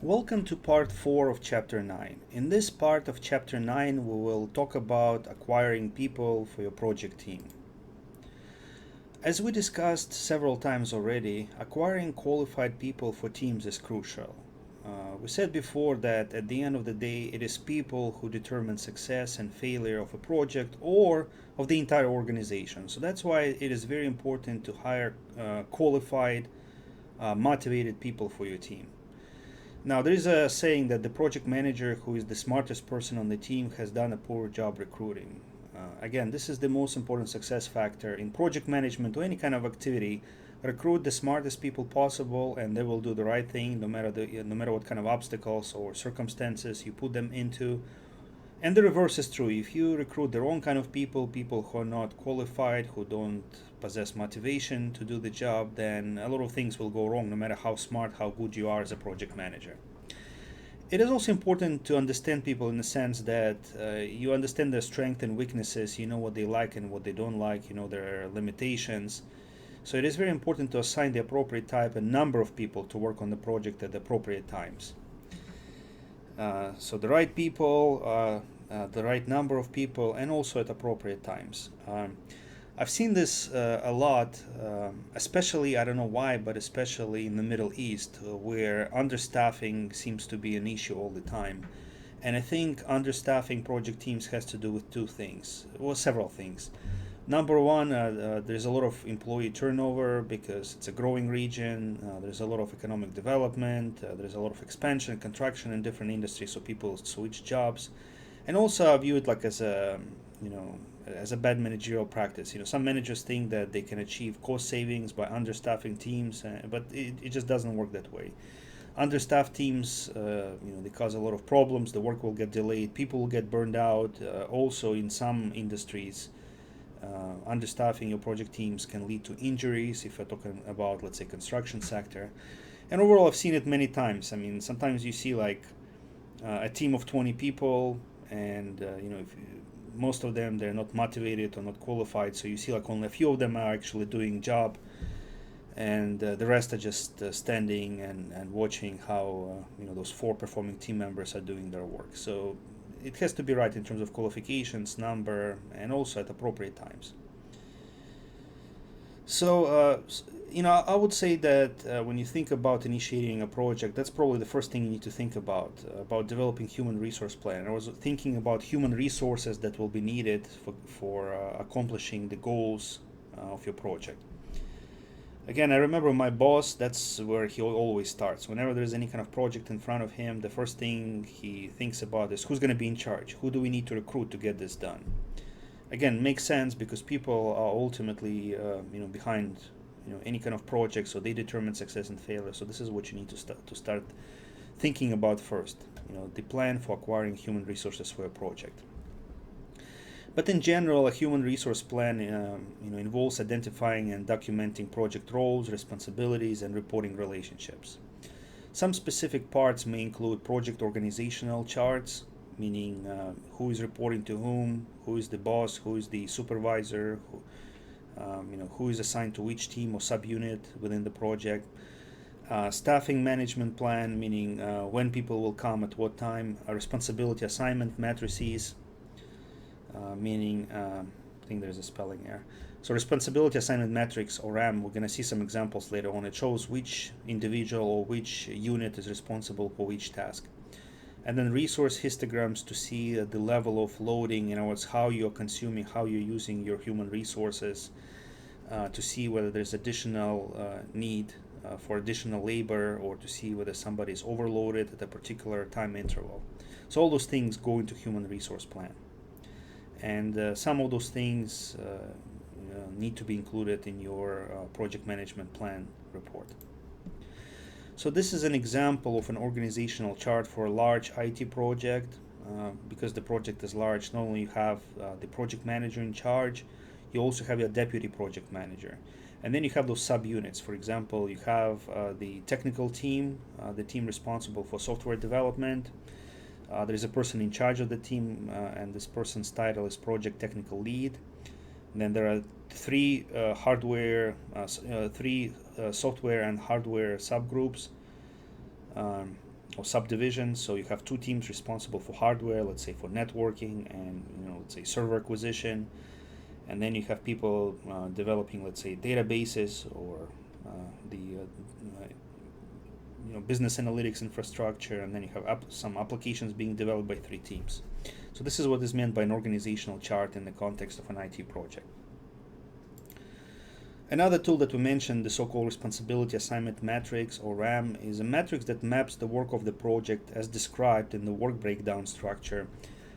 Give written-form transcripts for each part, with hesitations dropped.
Welcome to part 4 of chapter 9. In this part of chapter 9, we will talk about acquiring people for your project team. As we discussed several times already, acquiring qualified people for teams is crucial. We said before that at the end of the day, it is people who determine success and failure of a project or of the entire organization. So that's why it is very important to hire qualified, motivated people for your team. Now, there is a saying that the project manager who is the smartest person on the team has done a poor job recruiting. Again, this is the most important success factor in project management or any kind of activity. Recruit the smartest people possible, and they will do the right thing no matter what kind of obstacles or circumstances you put them into. And the reverse is true. If you recruit the wrong kind of people who are not qualified, who don't possess motivation to do the job, then a lot of things will go wrong no matter how smart, how good you are as a project manager. It is also important to understand people in the sense that you understand their strengths and weaknesses, you know what they like and what they don't like, you know their limitations. So it is very important to assign the appropriate type and number of people to work on the project at the appropriate times. So the right people, the right number of people, and also at appropriate times. I've seen this a lot, especially, I don't know why, but especially in the Middle East, where understaffing seems to be an issue all the time. And I think understaffing project teams has to do with two things, well, several things. Number one, there's a lot of employee turnover because it's a growing region. There's a lot of economic development. There's a lot of expansion, contraction in different industries, so people switch jobs. And also, I view it like as a, as a bad managerial practice. Some managers think that they can achieve cost savings by understaffing teams, but it just doesn't work that way. Understaffed teams, they cause a lot of problems. The work will get delayed. People will get burned out. Also, in some industries, understaffing your project teams can lead to injuries if we're talking about, let's say, construction sector. And overall, I've seen it many times. I mean, sometimes you see like a team of 20 people, and if most of them, they're not motivated or not qualified, so you see like only a few of them are actually doing job, and the rest are just standing and watching how those four performing team members are doing their work. So it has to be right in terms of qualifications, number, and also at appropriate times. So, I would say that when you think about initiating a project, that's probably the first thing you need to think about developing human resource plan. I was thinking about human resources that will be needed for accomplishing the goals of your project. Again, I remember my boss, that's where he always starts. Whenever there's any kind of project in front of him, the first thing he thinks about is who's going to be in charge? Who do we need to recruit to get this done? Again, makes sense because people are ultimately, behind, any kind of project, so they determine success and failure. So this is what you need to start thinking about first. The plan for acquiring human resources for a project. But in general, a human resource plan involves identifying and documenting project roles, responsibilities, and reporting relationships. Some specific parts may include project organizational charts, meaning who is reporting to whom, who is the boss, who is the supervisor, who is assigned to which team or subunit within the project. Staffing management plan, meaning when people will come at what time. Responsibility assignment matrices, meaning I think there's a spelling error. So responsibility assignment matrix, or RAM, we're going to see some examples later on. It shows which individual or which unit is responsible for which task. And then resource histograms to see the level of loading, it's how you're consuming, how you're using your human resources, to see whether there's additional need for additional labor, or to see whether somebody is overloaded at a particular time interval. So all those things go into human resource plan. And some of those things need to be included in your project management plan report. So this is an example of an organizational chart for a large IT project. Because the project is large, not only you have the project manager in charge, you also have your deputy project manager. And then you have those subunits. For example, you have the technical team, the team responsible for software development. There is a person in charge of the team, and this person's title is project technical lead. And then there are three software and hardware subgroups. or subdivisions. So you have two teams responsible for hardware, let's say for networking and let's say server acquisition, and then you have people developing, let's say, databases or the business analytics infrastructure, and then you have some applications being developed by three teams. So this is what is meant by an organizational chart in the context of an IT project. Another tool that we mentioned, the so-called responsibility assignment matrix, or RAM, is a matrix that maps the work of the project as described in the work breakdown structure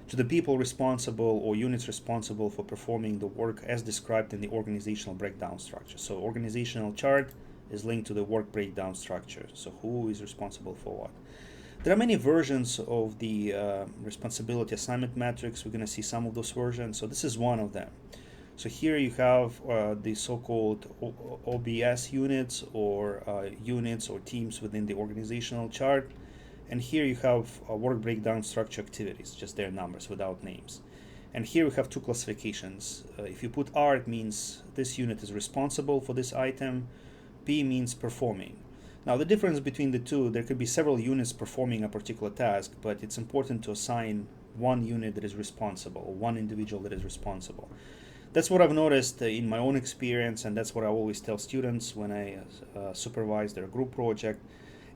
to the people responsible or units responsible for performing the work as described in the organizational breakdown structure. So organizational chart is linked to the work breakdown structure. So who is responsible for what? There are many versions of the responsibility assignment matrix. We're going to see some of those versions. So this is one of them. So here you have the so-called OBS units or units or teams within the organizational chart. And here you have work breakdown structure activities, just their numbers without names. And here we have two classifications. If you put R, it means this unit is responsible for this item. P means performing. Now the difference between the two, there could be several units performing a particular task, but it's important to assign one unit that is responsible, or one individual that is responsible. That's what I've noticed in my own experience, and that's what I always tell students when I supervise their group project.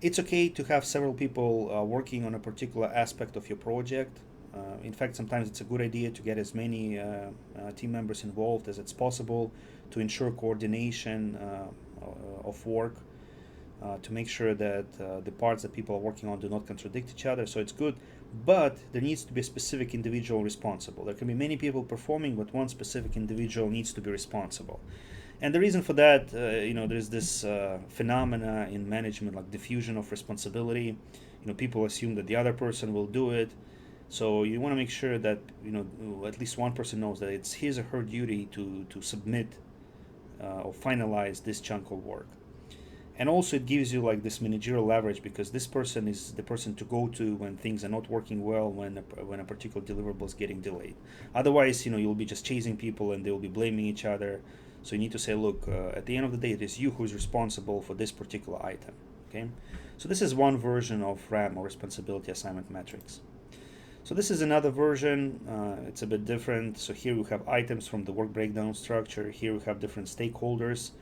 It's okay to have several people working on a particular aspect of your project. In fact, sometimes it's a good idea to get as many team members involved as it's possible to ensure coordination of work, to make sure that the parts that people are working on do not contradict each other. So it's good, but there needs to be a specific individual responsible. There can be many people performing, but one specific individual needs to be responsible. And the reason for that, there's this phenomena in management, like diffusion of responsibility. People assume that the other person will do it. So you want to make sure that at least one person knows that it's his or her duty to submit or finalize this chunk of work. And also it gives you like this managerial leverage, because this person is the person to go to when things are not working well, when a particular deliverable is getting delayed. Otherwise, you'll be just chasing people and they'll be blaming each other. So you need to say, look, at the end of the day, it is you who is responsible for this particular item. Okay. So this is one version of RAM, or responsibility assignment matrix. So this is another version. It's a bit different. So here we have items from the work breakdown structure. Here we have different stakeholders.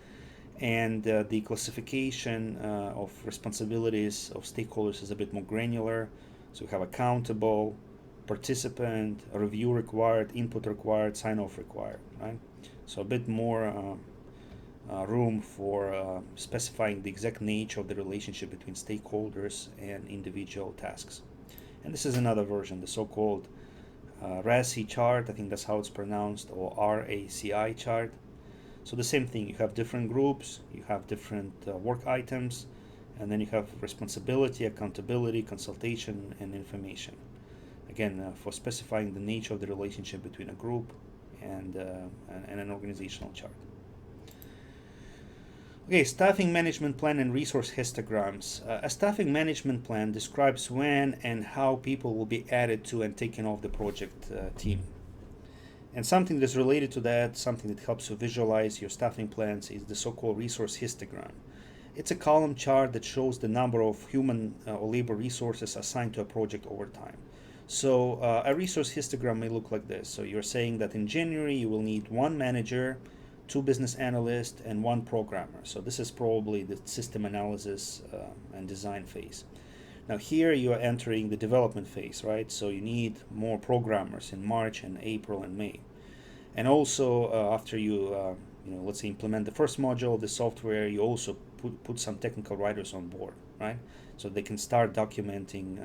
And the classification of responsibilities of stakeholders is a bit more granular. So we have accountable, participant, review required, input required, sign-off required, right? So a bit more room for specifying the exact nature of the relationship between stakeholders and individual tasks. And this is another version, the so-called RACI chart, I think that's how it's pronounced, or RACI chart. So the same thing, you have different groups, you have different work items, and then you have responsibility, accountability, consultation, and information. Again, for specifying the nature of the relationship between a group and an organizational chart. Okay, staffing management plan and resource histograms. A staffing management plan describes when and how people will be added to and taken off the project team. And something that's related to that, something that helps you visualize your staffing plans, is the so-called resource histogram. It's a column chart that shows the number of human or labor resources assigned to a project over time. So a resource histogram may look like this. So you're saying that in January you will need one manager, two business analysts, and one programmer. So this is probably the system analysis and design phase. Now here you are entering the development phase, right? So you need more programmers in March and April and May. And also after you, let's say implement the first module of the software, you also put some technical writers on board, right? So they can start documenting,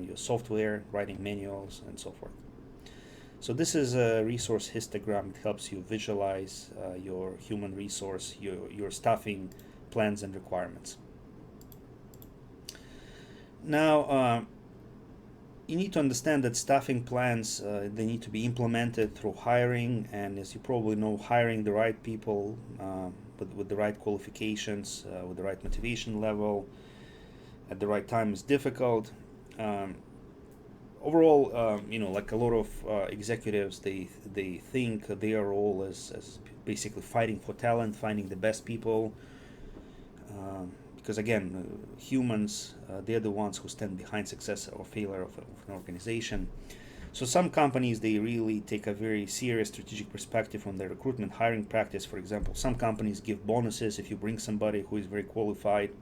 your software, writing manuals, and so forth. So this is a resource histogram. It helps you visualize your human resource, your staffing plans and requirements. Now, you need to understand that staffing plans, they need to be implemented through hiring, and as you probably know, hiring the right people with the right qualifications, with the right motivation level, at the right time is difficult. Overall, like a lot of executives, they think their role is basically fighting for talent, finding the best people, because again, humans, they're the ones who stand behind success or failure of an organization. So some companies, they really take a very serious strategic perspective on their recruitment hiring practice. For example, some companies give bonuses if you bring somebody who is very qualified.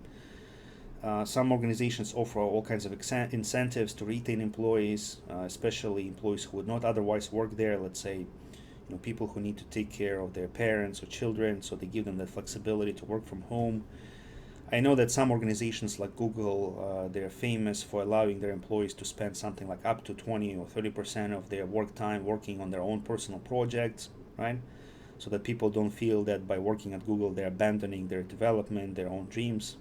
Some organizations offer all kinds of incentives to retain employees, especially employees who would not otherwise work there. Let's say, people who need to take care of their parents or children, so they give them the flexibility to work from home. I know that some organizations like Google, they're famous for allowing their employees to spend something like up to 20 or 30% of their work time working on their own personal projects, right? So that people don't feel that by working at Google, they're abandoning their development, their own dreams.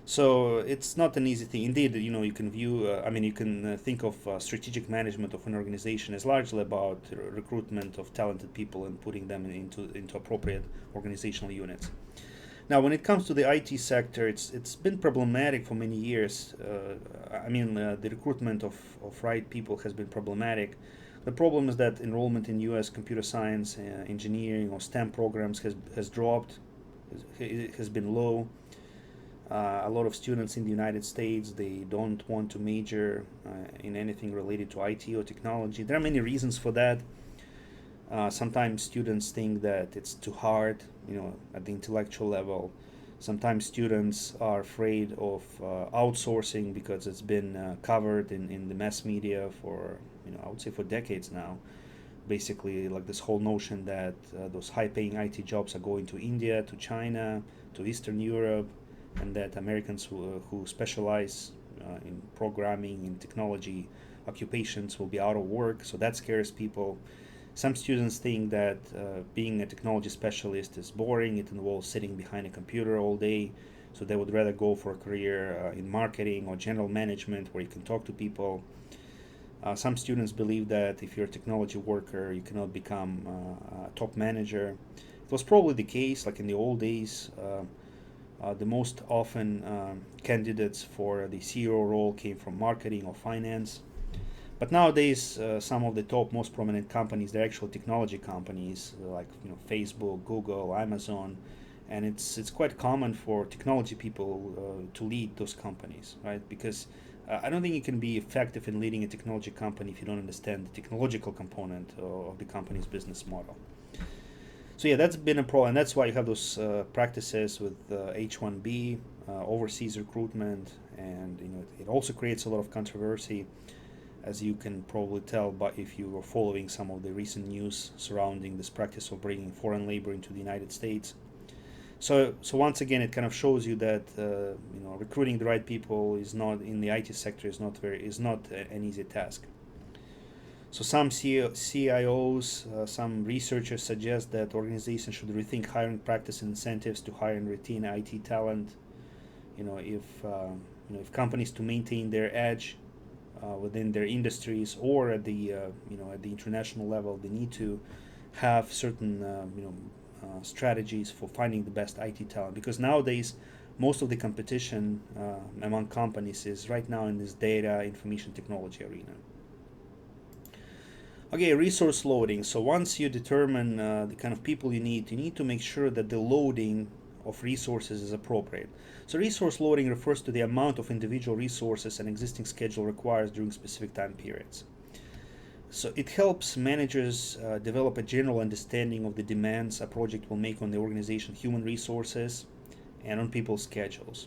So it's not an easy thing. Indeed, you can think of strategic management of an organization as largely about recruitment of talented people and putting them into appropriate organizational units. Now, when it comes to the IT sector, it's been problematic for many years. The recruitment of right people has been problematic. The problem is that enrollment in U.S. computer science, engineering, or STEM programs has dropped, has been low. A lot of students in the United States, they don't want to major in anything related to IT or technology. There are many reasons for that. Sometimes students think that it's too hard, at the intellectual level. Sometimes students are afraid of outsourcing because it's been covered in the mass media for, I would say for decades now. Basically, like this whole notion that those high-paying IT jobs are going to India, to China, to Eastern Europe, and that Americans who specialize in programming, in technology occupations will be out of work. So that scares people. Some students think that being a technology specialist is boring. It involves sitting behind a computer all day. So they would rather go for a career in marketing or general management where you can talk to people. Some students believe that if you're a technology worker, you cannot become a top manager. It was probably the case, like in the old days. The most often candidates for the CEO role came from marketing or finance. But nowadays, some of the top, most prominent companies, they're actual technology companies like Facebook, Google, Amazon, and it's quite common for technology people to lead those companies, right? Because I don't think you can be effective in leading a technology company if you don't understand the technological component of the company's business model. So yeah, that's been a problem, and that's why you have those practices with H-1B, overseas recruitment, and it also creates a lot of controversy, as you can probably tell, but if you were following some of the recent news surrounding this practice of bringing foreign labor into the United States. So once again, it kind of shows you that recruiting the right people is not in the IT sector is not an easy task. So some CIOs, some researchers suggest that organizations should rethink hiring practice and incentives to hire and retain IT talent. If companies to maintain their edge within their industries or at the international level, they need to have certain strategies for finding the best IT talent, because nowadays most of the competition among companies is right now in this data information technology arena. Okay, resource loading. So once you determine the kind of people you need to make sure that the loading of resources is appropriate. So resource loading refers to the amount of individual resources an existing schedule requires during specific time periods. So it helps managers develop a general understanding of the demands a project will make on the organization human resources and on people's schedules.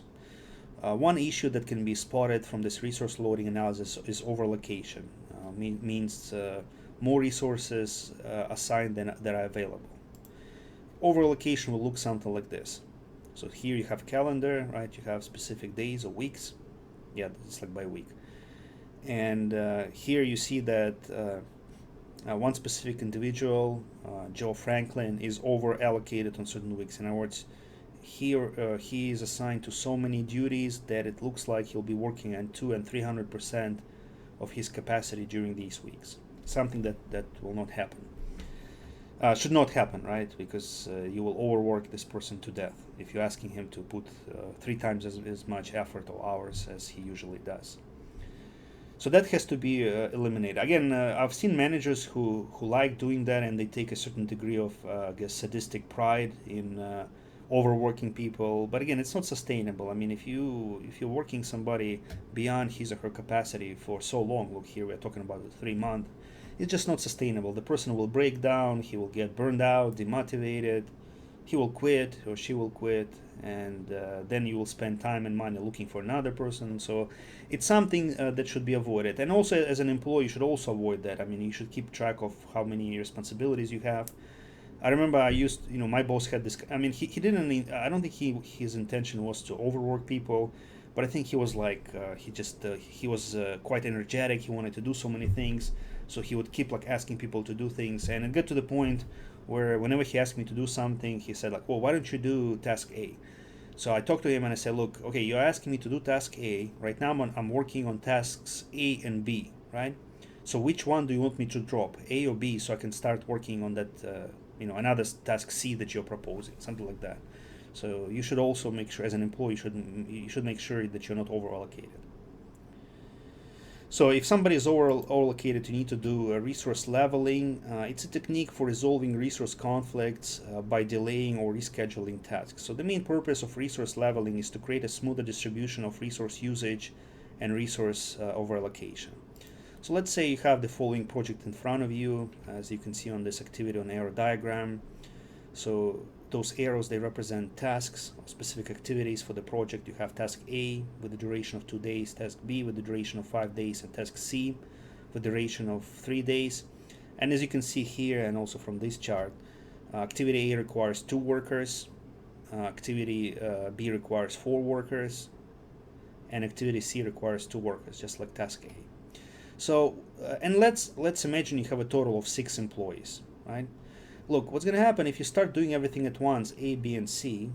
One issue that can be spotted from this resource loading analysis is overallocation. Means more resources assigned than that are available. Overallocation will look something like this. So here you have calendar, right? You have specific days or weeks. Yeah, it's like by week. And here you see that one specific individual, Joe Franklin, is over allocated on certain weeks. In other words, he is assigned to so many duties that it looks like he'll be working on 200 and 300% of his capacity during these weeks. Something that will not happen. Should not happen, right? Because you will overwork this person to death if you're asking him to put 3 times as much effort or hours as he usually does. So that has to be eliminated. Again, I've seen managers who like doing that, and they take a certain degree of, sadistic pride in overworking people. But again, it's not sustainable. I mean, if you're working somebody beyond his or her capacity for so long, look here, we're talking about 3 months, it's just not sustainable. The person will break down, he will get burned out, demotivated, he will quit or she will quit, and then you will spend time and money looking for another person. So it's something that should be avoided. And also, as an employee, you should also avoid that. I mean, you should keep track of how many responsibilities you have. I remember I used, my boss had this. I mean, he didn't. I don't think his intention was to overwork people, but I think he was like he was quite energetic. He wanted to do so many things, so he would keep like asking people to do things, and it got to the point where whenever he asked me to do something, he said like, "Well, why don't you do task A?" So I talked to him and I said, "Look, okay, you're asking me to do task A. Right now I'm working on tasks A and B, right? So which one do you want me to drop, A or B, so I can start working on that, another task C that you're proposing, something like that." So you should also make sure, as an employee, you should make sure that you're not over allocated. So if somebody is over allocated, you need to do a resource leveling. It's a technique for resolving resource conflicts by delaying or rescheduling tasks. So the main purpose of resource leveling is to create a smoother distribution of resource usage and resource over allocation. So let's say you have the following project in front of you, as you can see on this activity on arrow diagram. So those arrows, they represent tasks or specific activities for the project. You have task A with the duration of 2 days, task B with the duration of 5 days, and task C with the duration of 3 days. And as you can see here, and also from this chart, activity A requires 2 workers, activity B requires 4 workers, and activity C requires 2 workers, just like task A. So, and let's imagine you have a total of 6 employees, right? Look, what's going to happen if you start doing everything at once, A, B, and C,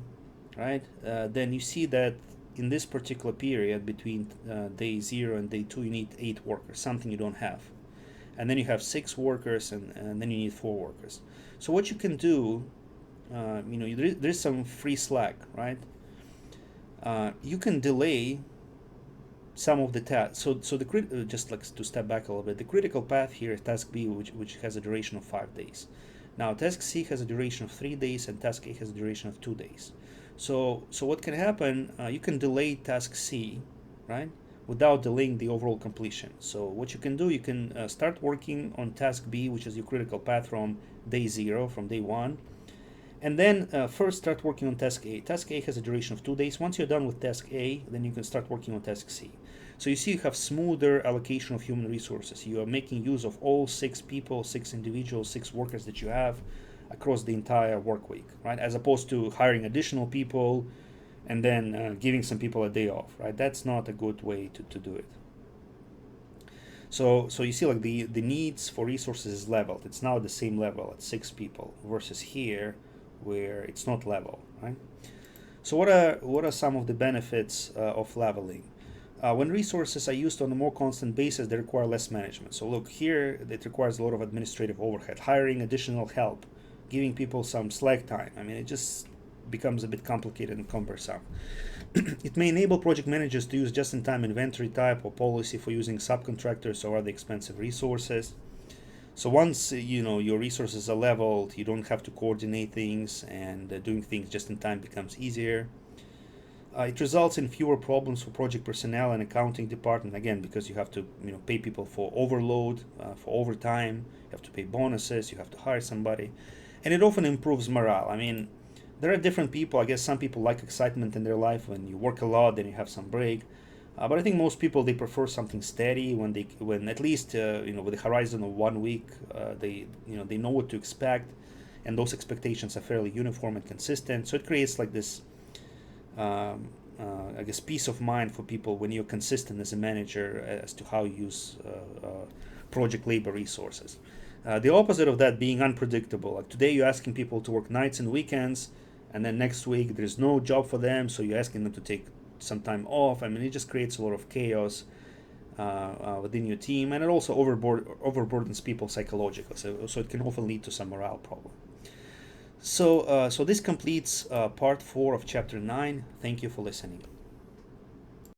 right? Then you see that in this particular period between day 0 and day 2, you need 8 workers, something you don't have. And then you have 6 workers, and then you need 4 workers. So what you can do, there's some free slack, right? You can delay some of the tasks. So just like to step back a little bit, the critical path here is task B, which has a duration of 5 days. Now task C has a duration of 3 days, and task A has a duration of 2 days. So what can happen? You can delay task C, right, without delaying the overall completion. So what you can do, you can start working on task B, which is your critical path from day 0, from day 1, and then first start working on task A. Task A has a duration of 2 days. Once you're done with task A, then you can start working on task C. So you see you have smoother allocation of human resources. You are making use of all 6 people, 6 individuals, 6 workers that you have across the entire work week, right? As opposed to hiring additional people and then giving some people a day off, right? That's not a good way to do it. So you see like the needs for resources is leveled. It's now at the same level at 6 people versus here where it's not level, right? So what are some of the benefits of leveling? When resources are used on a more constant basis, they require less management. So look here, it requires a lot of administrative overhead, hiring additional help, giving people some slack time. I mean, it just becomes a bit complicated and cumbersome. It may enable project managers to use just-in-time inventory type or policy for using subcontractors or other expensive resources. So once your resources are leveled, you don't have to coordinate things, and doing things just in time becomes easier. It results in fewer problems for project personnel and accounting department, again, because you have to pay people for overload, for overtime, you have to pay bonuses, you have to hire somebody, and it often improves morale. I mean, there are different people. I guess some people like excitement in their life. When you work a lot, then you have some break. But I think most people, they prefer something steady when at least with a horizon of 1 week, they know what to expect, and those expectations are fairly uniform and consistent. So it creates like this I guess peace of mind for people when you're consistent as a manager as to how you use project labor resources. The opposite of that being unpredictable. Like today you're asking people to work nights and weekends, and then next week there's no job for them, so you're asking them to take some time off. I mean, it just creates a lot of chaos within your team, and it also overburdens people psychologically. So it can often lead to some morale problem. So this completes part 4 of chapter 9. Thank you for listening.